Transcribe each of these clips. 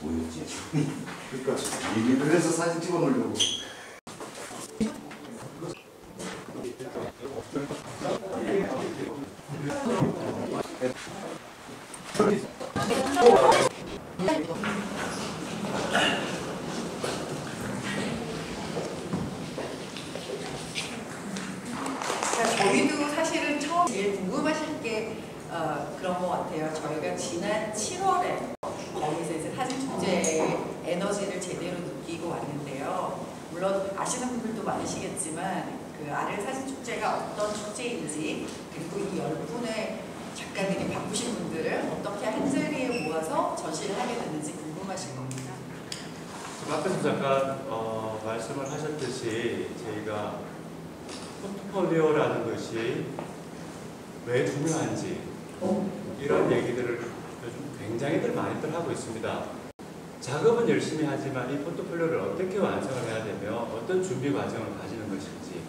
보였지. 그러니까 그래서 사진 찍어 놓으려고. 저희도 사실은 처음 제일 궁금하실 게 그런 것 같아요. 저희가 지난 7월에 거기서 이제 사진축제의 에너지를 제대로 느끼고 왔는데요. 물론 아시는 분들도 많으시겠지만 그 아를 사진축제가 어떤 축제인지, 그리고 이 10분의 작가들이 바쁘신 분들을 어떻게 한 자리에 모아서 전시를 하게 됐는지 궁금하실 겁니다. 박근수 잠깐 말씀을 하셨듯이 저희가 포트폴리오라는 것이 왜 중요한지 이런 얘기들을 요즘 굉장히들 많이들 하고 있습니다. 작업은 열심히 하지만 이 포트폴리오를 어떻게 완성을 해야 되며 어떤 준비 과정을 가지는 것인지,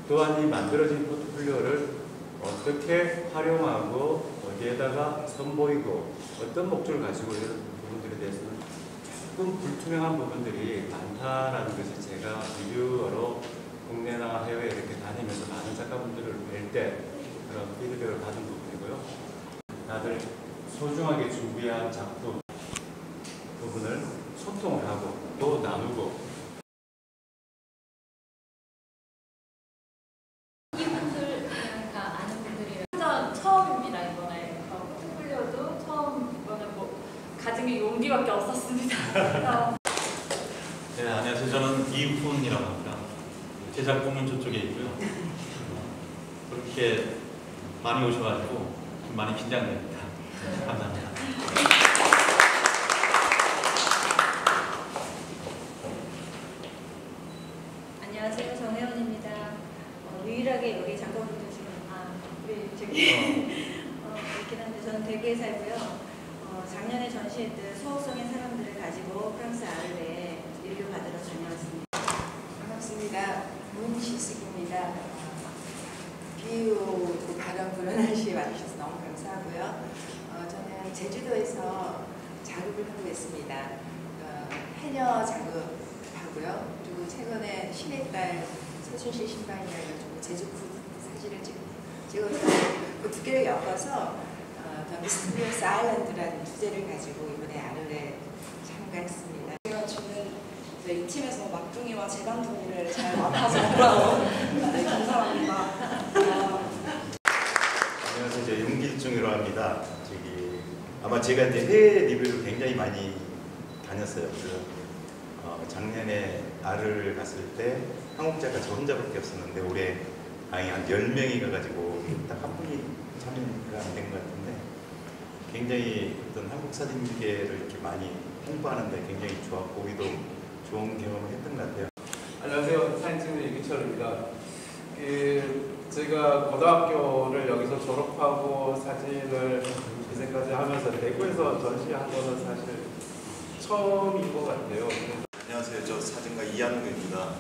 또한 이 만들어진 포트폴리오를 어떻게 활용하고 어디에다가 선보이고 어떤 목적을 가지고 이런 부분들에 대해서는 조금 불투명한 부분들이 많다라는 것이 제가 리뷰어로 국내나 해외에 이렇게 다니면서 많은 작가분들을 뵐 때 그런 피드백을 받은 부분이고요. 다들 소중하게 준비한 작품 부분을 소통을 하고 또 나누고, 이분들 그러니까 아는 분들이 완전 처음입니다. 이번에 포트폴리오도 처음, 이번에 뭐 가진 게 용기밖에 없었습니다. 네, 안녕하세요. 저는 이훈이라고 합니다. 제 작품은 저쪽에 있고요. 그렇게 많이 오셔가지고 좀 많이 긴장됩니다. 감사합니다. 안녕하세요. 정혜원입니다. 유일하게 여기 작가분들 지금 우리 저기 있긴 한데 저는 벨기에 살고요. 작년에 전시했던 수호성의 사람들을 가지고 프랑스 아르레에 리뷰 받으러 다녀왔습니다. 반갑습니다. 문시숙입니다. 비 오고 바람 부는 날씨에 와주셔서 너무 감사하고요. 저는 제주도에서 작업을 하고 있습니다. 해녀 작업하고요. 그리고 최근에 신의 딸 서춘씨 신방이라 해가지고 제주 사진을 찍어서 그 두 개를 엮어서 더 미스터리어스 아일랜드라는 주제를 가지고 이번에 아르레 참가했습니다. 제가 주는 이 팀에서 막둥이와 재간둥이를 잘 맡아서 네, 감사합니다. 안녕하세요. 저 윤길중이라고 합니다. 아마 제가 이제 해외 리뷰를 굉장히 많이 다녔어요. 작년에 아를 갔을 때 한국 작가 저 혼자밖에 없었는데 올해 다행히 한 10명이 가가지고 딱 한 분이 참여가 안 된 것 같은데, 굉장히 어떤 한국 사진계를 이렇게 많이 홍보하는데 굉장히 좋았고 우리도 좋은 경험을 했던 것 같아요. 안녕하세요. 사진찍는 이규철입니다. 제가 고등학교를 여기서 졸업하고 사진을 기생까지 하면서 대구에서 전시한 거는 사실 처음인 것 같아요. 안녕하세요. 저 사진가 이한우입니다.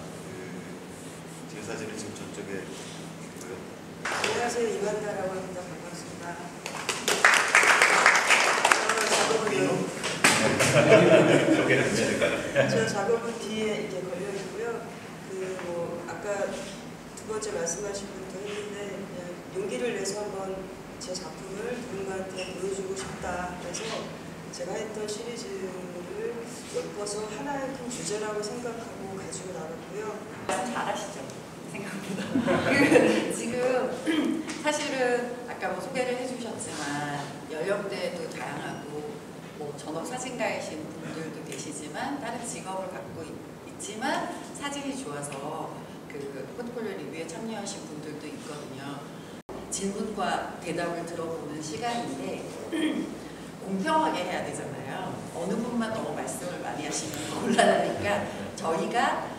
제 사진을 지금 저쪽에 있고요. 안녕하세요. 이완다라고 합니다. 반갑습니다. 저 작업은 뒤에 이렇게 걸려 있고요. 아까 두 번째 말씀하신 분도 했는데 용기를 내서 한번 제 작품을 누군가한테 보여주고 싶다. 그래서 제가 했던 시리즈를 엮어서 하나의 큰 주제라고 생각하고 가지고 나왔고요. 잘하시죠? 생각보다. 지금 사실은 아까 뭐 소개를 해주셨지만 연령대도 다양하고 뭐 전업 사진가이신 분들도 계시지만 다른 직업을 갖고 있지만 사진이 좋아서 그 포트폴리오 리뷰에 참여하신 분들도 있거든요. 질문과 대답을 들어보는 시간인데 공평하게 해야 되잖아요. 어느 분만 너무 말씀을 많이 하시면 곤란하니까 저희가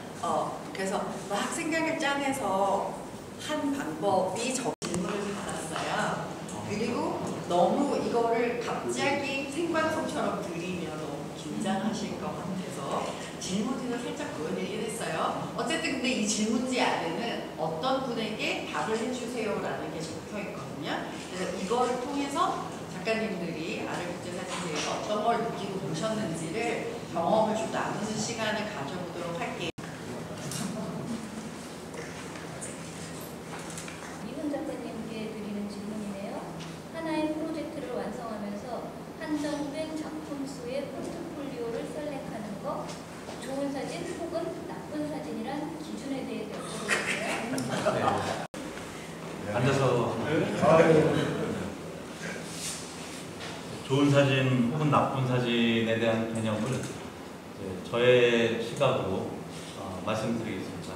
그래서 막 생각을 짜내서 한 방법이 저 질문을 받았어요. 그리고 너무 이거를 갑자기 생방송처럼 드리면 너무 긴장하실 것 같아서 질문지를 살짝 보여드리긴 했어요. 어쨌든 근데 이 질문지 안에는 어떤 분에게 답을 해주세요라는 게 적혀 있거든요. 그래서 이거를 통해서 작가님들이 아를 국제사진제에서 어떤 걸 느끼고 보셨는지를 경험을 좀 나누는 시간을 가져보도록 할게요. 이훈 작가님께 드리는 질문이네요. 하나의 프로젝트를 완성하면서 한정된 작품 수의 포트폴리오를 셀렉하는 것, 좋은 사진 혹은 나쁜 사진이란 기준에 대해 여쭤보세요. 앉아서 좋은 사진 혹은 나쁜 사진에 대한 개념을 이제 저의 시각으로 말씀드리겠습니다.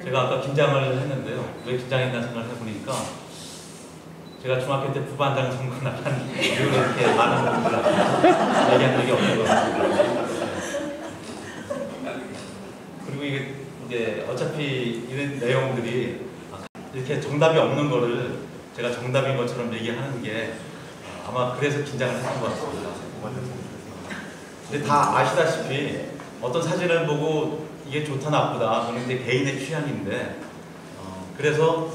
제가 아까 긴장을 했는데요. 왜 긴장했나 생각을 해보니까 제가 중학교 때 부반장 선거 나간 이후로 이렇게 많은 분들 앞에서 얘기한 적이 없는 것 같습니다. 그리고 이게 어차피 이런 내용들이 이렇게 정답이 없는 거를 제가 정답인 것처럼 얘기하는 게 아마 그래서 긴장을 했던 것 같습니다. 근데 다 아시다시피 어떤 사진을 보고 이게 좋다 나쁘다 그건 이제 개인의 취향인데 그래서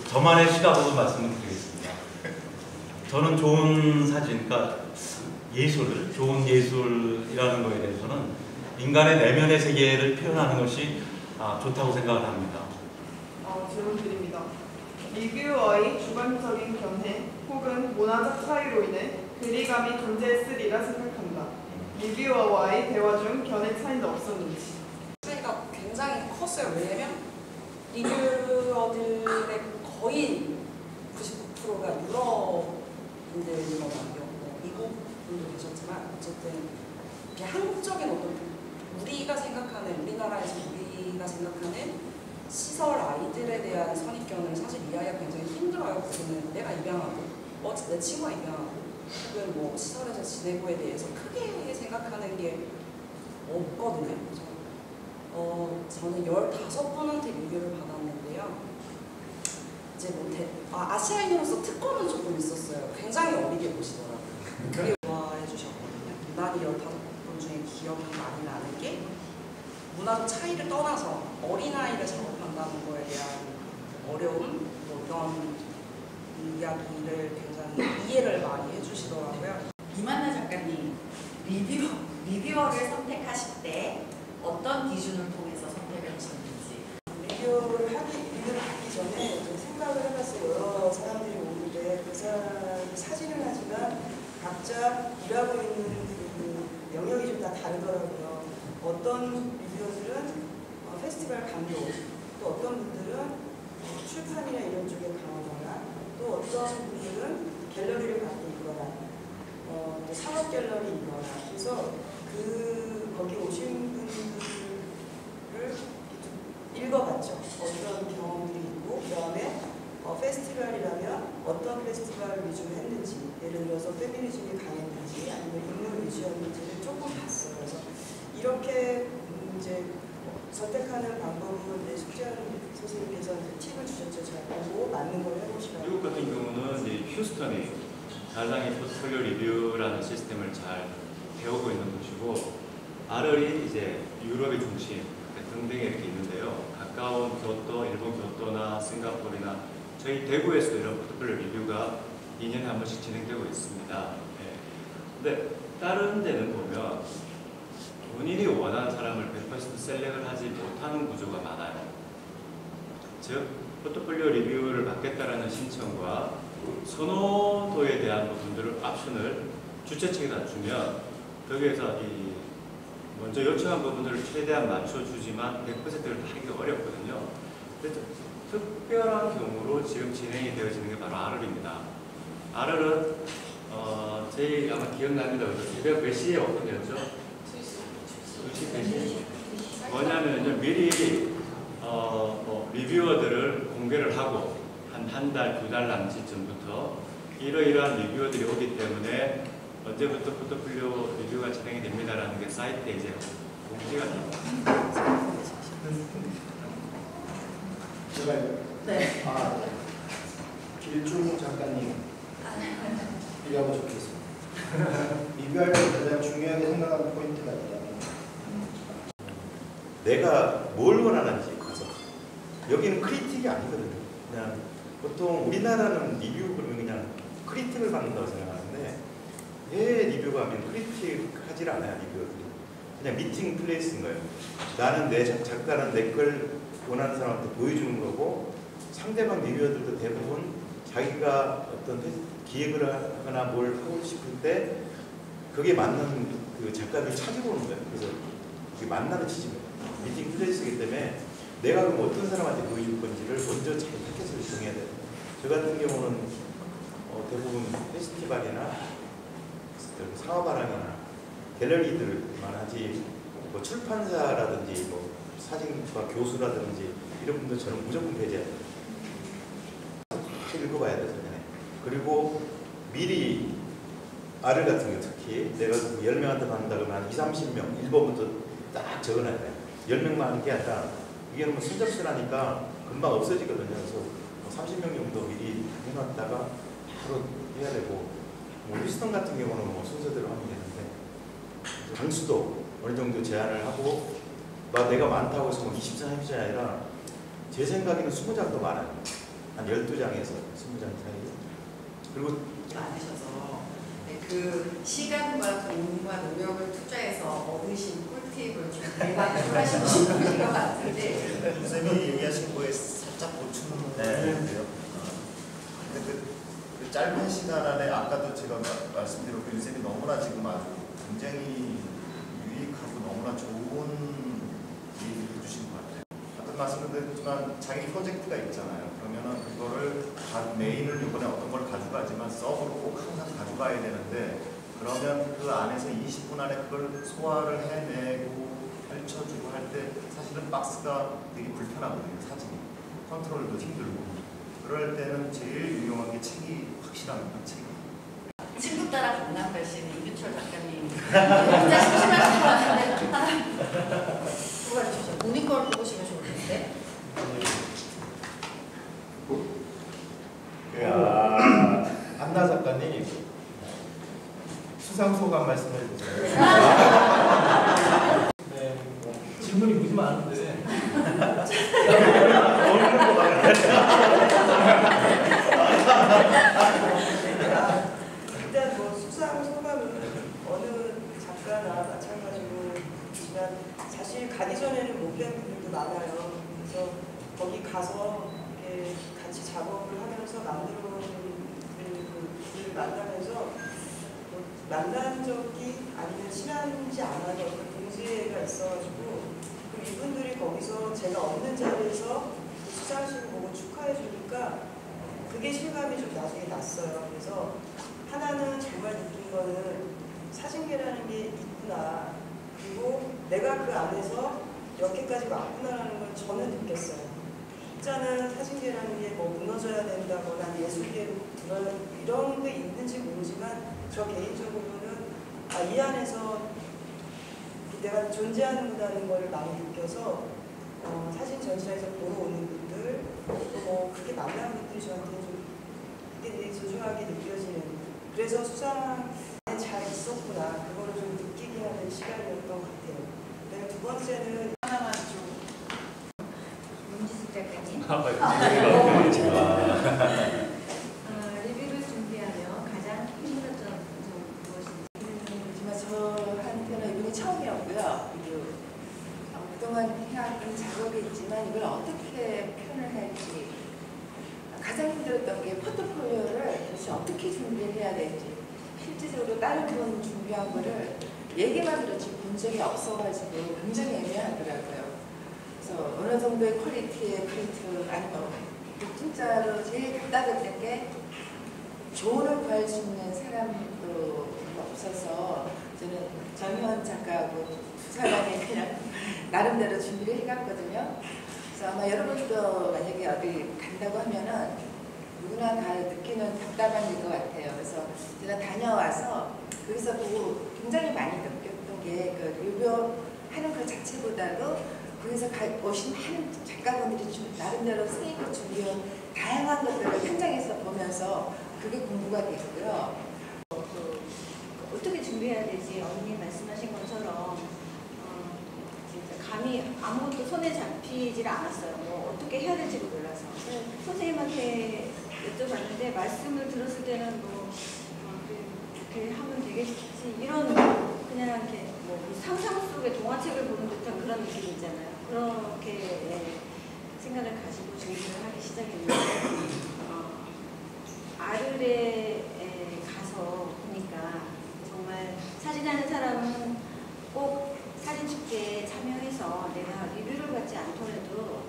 저만의 시각으로 말씀을 드리겠습니다. 저는 좋은 사진, 그러니까 예술, 좋은 예술이라는 거에 대해서는 인간의 내면의 세계를 표현하는 것이 좋다고 생각을 합니다. 질문 드립니다. 리뷰어의 주관적인 견해 혹은 문화적 차이로 인해 괴리감이 존재했으리라 생각한다. 리뷰어와의 대화 중 견해 차이는 없었는지. 차이가 굉장히 컸어요. 왜냐면 리뷰어들의 거의 99%가 유럽 분들인 것 같아요. 미국 분도 계셨지만 어쨌든 한국적인 어떤 우리가 생각하는 우리나라에서 우리가 생각하는 시설 아이들에 대한 선입견을 사실 이해하기가 굉장히 힘들어요. 그거는 내가 입양하고 내 친구가 입양하고 혹은 뭐 시설에서 지내고에 대해서 크게 생각하는 게 없거든요. 그래서 저는 15분한테 리뷰를 받았는데요. 이제 뭐 아시아인으로서 특권은 조금 있었어요. 굉장히 어리게 보시더라고요. 그게 좋아해 주셨거든요. 유난히 15분 중에 기억이 많이 나는 게 문화적 차이를 떠나서 어린아이를 작업한다는 거에 대한 어려움, 어떤 이야기를 굉장히 이해를 많이 해주시더라고요. 이만나 작가님, 리뷰어를 선택하실 때 어떤 기준을 통해서 선택을 하셨는지. 리뷰를 하기 전에 좀 생각을 해봤어요. 여러 사람들이 오는데 그 사람이 사진을 하지만 각자 일하고 있는 그 영역이 좀 다 다르더라고요. 어떤 리뷰어들은 페스티벌 감독, 또 어떤 분들은 출판이나 이런 쪽에 강하거나 또 어떤 분들은 갤러리를 갖고 있거나 또 상업 갤러리이거나 그래서 거기 오신 분들을 읽어봤죠. 어떤 경험들이 있고 그 다음에 페스티벌이라면 어떤 페스티벌 위주로 했는지 예를 들어서 페미니즘이 강했는지 아니면 인물 위주였는지를 조금 봤어요. 그래서 이렇게 이제 선택하는 방법은 내 숙제하는 선생님께서 팁을 주셨죠. 잘 보고 맞는 걸 해보시라고. 미국 같은 경우는 이제 휴스턴이 달랑이 포트폴리오 리뷰라는 시스템을 잘 배우고 있는 곳이고 RL이 이제 유럽의 중심 등등에 이렇게 있는데요. 가까운 교토, 일본 교토나 싱가포르나 저희 대구에서도 이런 포트폴리오 리뷰가 2년에 한 번씩 진행되고 있습니다. 근데 다른 데는 보면 본인이 원하는 사람을 100% 셀렉을 하지 못하는 구조가 많아요. 즉, 포트폴리오 리뷰를 받겠다라는 신청과 선호도에 대한 부분들을 옵션을 주최 측에다 주면 거기에서 먼저 요청한 부분들을 최대한 맞춰주지만 100%를 다 하기가 어렵거든요. 그래서 특별한 경우로 지금 진행이 되어지는 게 바로 RL입니다. RL은 저희 아마 기억납니다. 새벽 몇 시에 오픈이었죠? 2시, 3시? 뭐냐면 미리 리뷰어들을 공개를 하고 한 달, 2달 남짓쯤부터 이러이러한 리뷰어들이 오기 때문에 언제부터 포트폴리오 리뷰가 진행이 됩니다라는 게 사이트에 이제 공지가 됩니다. 제가요? 네. 길중 작가님 이라고 적혀있습니다. 리뷰할 때 가장 중요하게 생각하는 포인트가 있다면 내가 뭘 원하는지 가서 여기는 크리틱이 아니거든요. 그냥 보통 우리나라는 리뷰 그러면 그냥 크리틱을 받는다고 생각하는데 왜 리뷰가 하면 크리틱 하질 않아요. 리뷰어들이. 그냥 미팅 플레이스인 거예요. 나는 내 작가는 내 걸 원하는 사람한테 보여주는 거고 상대방 리뷰어들도 대부분 자기가 어떤 기획을 하거나 뭘 하고 싶을 때 그게 맞는 그 작가를 찾으러 오는 거예요. 그래서 그게 만나는 지점이에요. 미팅 플레이스이기 때문에 내가 그럼 어떤 사람한테 보여줄 건지를 먼저 잘 타겟을 정해야 돼요. 저 같은 경우는 대부분 페스티벌이나 상업아랑이나 갤러리들만 하지 뭐 출판사라든지 뭐 사진과 교수라든지 이런 분들 저는 무조건 배제해요. 읽어봐야 돼요. 그리고 미리 알을 같은 거 특히 내가 10명한테 받는다 그러면 한 20-30명 1번부터 딱 적어놔야 돼요. 10명만 하는 게 아니라 이게 뭐 순접수라니까 금방 없어지거든요. 그래서 30명 정도 미리 해놨다가 바로 해야 되고 뭐 휴스턴 같은 경우는 뭐 순서대로 하면 되는데 장수도 어느 정도 제한을 하고 내가 많다고 해서 뭐 20장, 30장이 아니라 제 생각에는 20장도 많아요. 한 12장에서 20장 사이. 그리고 많으셔서 그 시간과 돈과 노력을 투자해서 얻으신 꿀팁을 좀 대박을 하시는 분인 것 같은데 선생님이 얘기하신 거에 살짝 보충을 해야 근데 그 짧은 시간 안에 아까도 제가 말씀드렸고 선생님이 너무나 지금 아주 굉장히 유익하고 너무나 좋은 얘기를 해주신 것 같아요. 아까 말씀드렸지만 자기 프로젝트가 있잖아요. 그러면은 그거를 메인을 이번에 어떤 걸 가져가지만 서브로 꼭 항상 가져가야 되는데 그러면 그 안에서 20분 안에 그걸 소화를 해내고 펼쳐주고 할 때 사실은 박스가 되게 불편하거든요. 사진이 컨트롤도 힘들고 그럴 때는 제일 유용한 게 책이 확실합니다. 책이. 친구 따라 강남 가시는 이규철 작가님 진짜 심심하신 것 같은데 하나 뽑아주시죠. 본인 걸 뽑으시면 좋을 텐데. 안나 작가님 수상 소감 말씀해 주세요. 네, 질문이 무지 많은데 일단 뭐 수상 소감은 어느 작가나 마찬가지로지만 사실 가기 전에는 못 뵌 분들도 많아요. 그래서 거기 가서 이렇게 같이 작업을 하면서 만들어놓은 분을 만나면서 뭐 만난 적이 아니면 친하지 않아도 동지애가 있어가지고 이분들이 거기서 제가 없는 자리에서 수상식을 보고 축하해 주니까 그게 실감이 좀 나중에 났어요. 그래서 하나는 정말 느낀 거는 사진계라는 게 있구나. 그리고 내가 그 안에서 여기까지 왔구나라는 걸 저는 느꼈어요. 진짜는 사진계라는 게 뭐 무너져야 된다거나 예술계 이런 게 있는지 모르지만 저 개인적으로는 이 안에서 내가 존재하는구나는 걸 많이 느껴서 사진 전시장에서 보러 오는 분들 또 뭐 그렇게 만나는 분들이 저한테 좀 그게 되게 소중하게 느껴지는 그래서 수상에 잘 있었구나 그거를 좀 느끼게 하는 시간이었던 것 같아요. 그다음에 두 번째는 하나만 좀 문지숙 작가님 리뷰를 준비하며 가장 힘들었던 점 무엇인지. 저한테는 이번이 처음이었고요. 그동안 해왔던 작업이 있지만 이걸 어떻게 표현을 할지 가장 힘들었던 게 포트폴리오를 도대체 어떻게 준비를 해야 될지 실질적으로 다른 분 준비한 거를 얘기만 들었지 본 적이 없어가지고 굉장히 애매하더라고요. 그래서 어느 정도의 퀄리티의 프린트 아니면 진짜로 제일 답답했던 게 조언을 구할 수 있는 사람도 없어서 저는 정현 작가하고 두 사람이 그냥 나름대로 준비를 해갔거든요. 그래서 아마 여러분도 만약에 어디 간다고 하면은 누구나 다 느끼는 답답한 일 것 같아요. 그래서 제가 다녀와서 거기서 보고 굉장히 많이 느꼈던 게 그 리뷰하는 것 자체보다도 거기서 오신 많은 작가분들이 나름대로 선생님이 준비한 다양한 것들을 현장에서 보면서 그게 공부가 됐고요. 어떻게 준비해야 되지? 언니 말씀하신 것처럼 진짜 감이 아무것도 손에 잡히질 않았어요. 뭐 어떻게 해야 될지도 몰라서 선생님한테 여쭤봤는데 말씀을 들었을 때는 뭐 이렇게 하면 되겠지 이런 그냥 그냥 이렇게 뭐 상상 속의 동화책을 보는 듯한 그런 느낌 있잖아요. 그렇게 생각을 가지고 준비를 하기 시작했는데 아르레에 가서 보니까 정말 사진하는 사람은 꼭 사진 축제에 참여해서 내가 리뷰를 받지 않더라도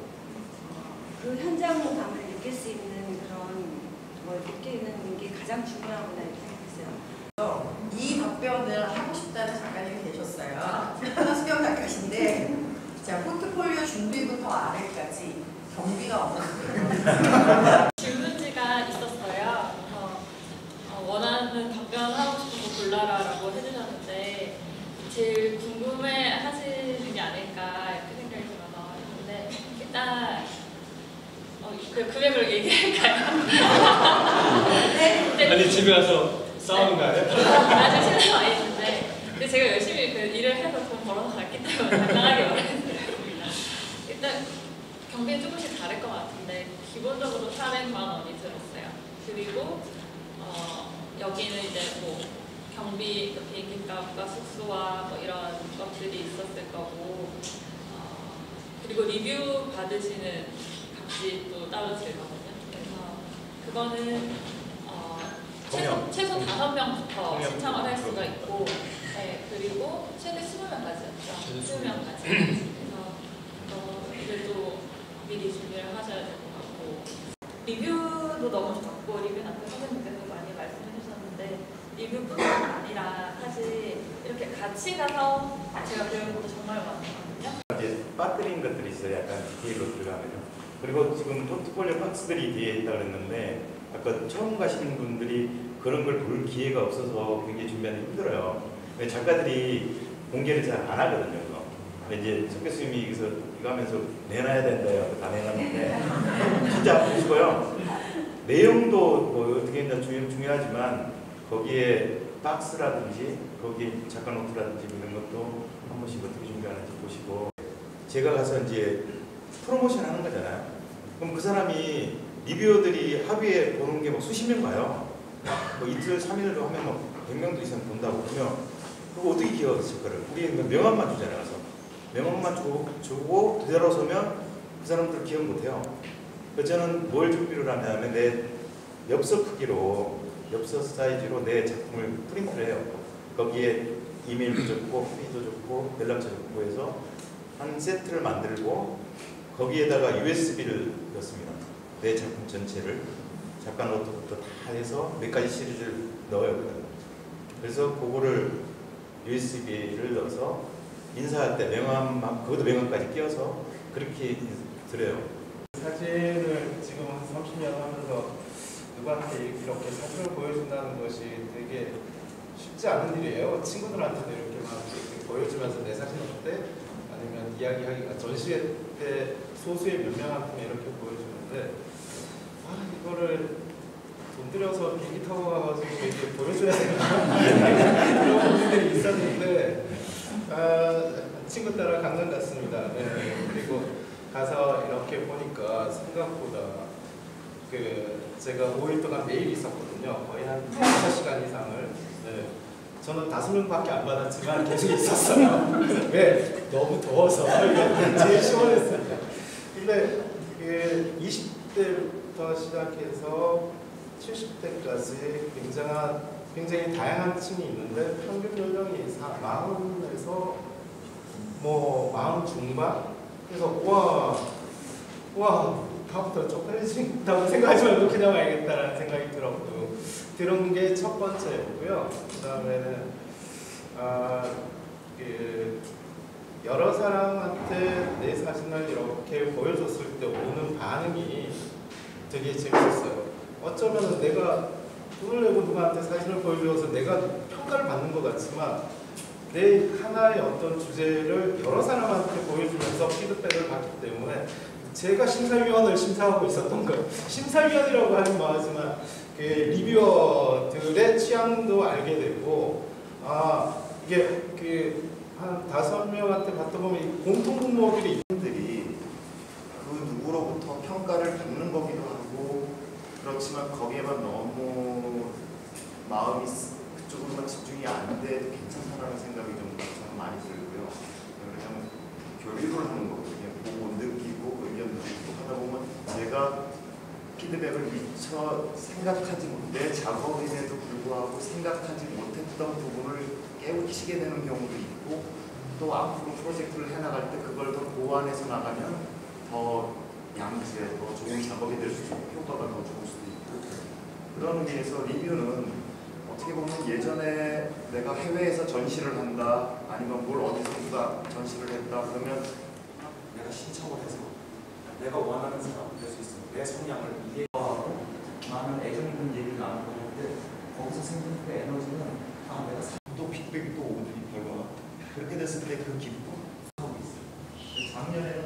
그 현장감을 느낄 수 있는 그런 걸 느끼는 게 가장 중요하구나 이렇게 생각했어요. 이 답변을 하고 싶다는 작가님이 계셨어요. 하나수경 작가신데 자, 포트폴리오 준비부터 아래까지 경비가 없는 질문지가 있었어요. 원하는 답변하고 싶은 거 골라라라고 해주셨는데 제일 궁금해 하시는 게 아닐까 이렇게 생각이 들어서 했는데 일단 그 금액을 얘기할까요? 네? 아니 집에 가서 싸우는 거 아니야? 아직 신뢰가 많이 있는데 근데 제가 열심히 그 일을 해서 돈 벌어서 갔기 때문에 당당하게 말해드리겠습니다. 일단 경비는 조금씩 다를 것 같은데 기본적으로 400만 원이 들었어요. 그리고 여기는 이제 뭐 경비, 비행기 값과 숙소와 뭐 이런 것들이 있었을 거고 그리고 리뷰 받으시는 값이 또 따로 들거든요. 그래서 그거는 최소 5명부터 신청을 할 수가 있고 그리고 최대 20명까지였죠. 20명까지. 그래서 이제 또 미리 준비를 하셔야 될 것 같고 리뷰도 너무 좋았고 리뷰는 아까 선생님께서 많이 말씀해 주셨는데 리뷰뿐만 아니라 사실 이렇게 같이 가서 제가 배우는 것도 정말 많거든요. 이제 빠뜨린 것들이 있어요. 약간 디테일로 들어가면요. 그리고 지금 포트폴리오 박스들이 뒤에 있다고 그랬는데 아까 처음 가시는 분들이 그런 걸 볼 기회가 없어서 굉장히 준비하기 힘들어요. 작가들이 공개를 잘 안 하거든요. 이제 석 교수님이 여기서 이거 하면서 내놔야 된다요. 다 내놨는데 진짜 보시고요. 내용도 뭐 어떻게 했나 중요하지만 거기에 박스라든지 거기에 작가 노트라든지 이런 것도 한 번씩 어떻게 준비하는지 보시고 제가 가서 이제 프로모션 하는 거잖아요. 그럼 그 사람이 리뷰어들이 하루에 보는 게 뭐 수십 명 가요. 뭐 이틀, 3일로 하면 뭐 100명도 이상 본다고 그러면 그거 어떻게 기억했을 거를 우리 명함만 주잖아요. 그래서 명함만 주고 되돌아서면 그 사람들 기억 못해요. 그래서 저는 뭘 준비를 하냐면 내 엽서 크기로 엽서 사이즈로 내 작품을 프린트를 해요. 거기에 이메일도 적고 후기도 적고 연락처 적고 해서 한 세트를 만들고 거기에다가 USB를 넣습니다. 내 작품 전체를 작가 노트부터 다 해서 몇 가지 시리즈를 넣어요. 그래서 그거를 USB를 넣어서 인사할 때 명함만 그것도 명함까지 끼워서 그렇게 드려요. 사진을 지금 한 30년 하면서 누구한테 이렇게 사진을 보여준다는 것이 되게 쉽지 않은 일이에요. 친구들한테도 이렇게 막 이렇게 보여주면서 내 사진 어때? 아니면 이야기하기가 전시회 때 소수의 몇 명한테 이렇게 보여주는데 이거를 돈 들여서 비행기 타고 가가지고 이렇게 보여줘야 되나 그런 분들이 있었는데 친구 따라 강릉 갔습니다. 네. 그리고 가서 이렇게 보니까 생각보다 제가 5일 동안 매일 있었거든요. 거의 한 5시간 이상을. 네. 저는 5명밖에 안 받았지만 계속 있었어요. 왜? 너무 더워서. 제일 시원했습니다. 근데 20대부터 시작해서 70대까지 굉장히 다양한 층이 있는데 평균 연령이 40에서 뭐 40 중반? 그래서 와 다음부터 쪽팔리신다고 생각하지 말고 그냥 와야겠다라는 생각이 들었고 들은 게 첫 번째고요. 그 다음에는 여러 사람한테 내 사진을 이렇게 보여줬을 때 오는 반응이 되게 재밌었어요. 어쩌면 내가 돈을 내고 누구한테 사진을 보여줘서 내가 평가를 받는 것 같지만 내 하나의 어떤 주제를 여러 사람한테 보여주면서 피드백을 받기 때문에 제가 심사위원을 심사하고 있었던 거예요. 심사위원이라고 하긴 뭐하지만 리뷰어들의 취향도 알게 되고 이게 한 5명한테 받다 보면 공통분모들이 분들이 그 누구로부터 평가를 받는 거기도 하고 그렇지만 거기에만 너무 마음이 그쪽으로만 집중이 안 돼도 괜찮다는 좋다라는 생각이 좀 저는 많이 들고요. 왜냐하면 교류를 하는 거거든요. 보고 느끼고 의견 듣고 하다 보면 제가 피드백을 미처 생각하지 내 작업임에도 불구하고 생각하지 못했던 부분을 깨우치게 되는 경우도 있고 또 앞으로 프로젝트를 해나갈 때 그걸 더 보완해서 나가면 더 양지에 더 좋은 작업이 될 수 있고 효과가 더 좋을 수도 있고 그런 의미에서 리뷰는 어떻게 보면 예전에 내가 해외에서 전시를 한다 아니면 뭘 어디서 누가 전시를 했다 그러면 내가 신청을 해서 내가 원하는 사람을 될 수 있어 내 성향을 이해하고 많은 애정 있는 얘기를 나누고 하는데 거기서 생기는 그 에너지는 내가 또 피드백이 또 오더니 별거가 그렇게 됐을 때 그 기쁨 하고 있어요. 작년에는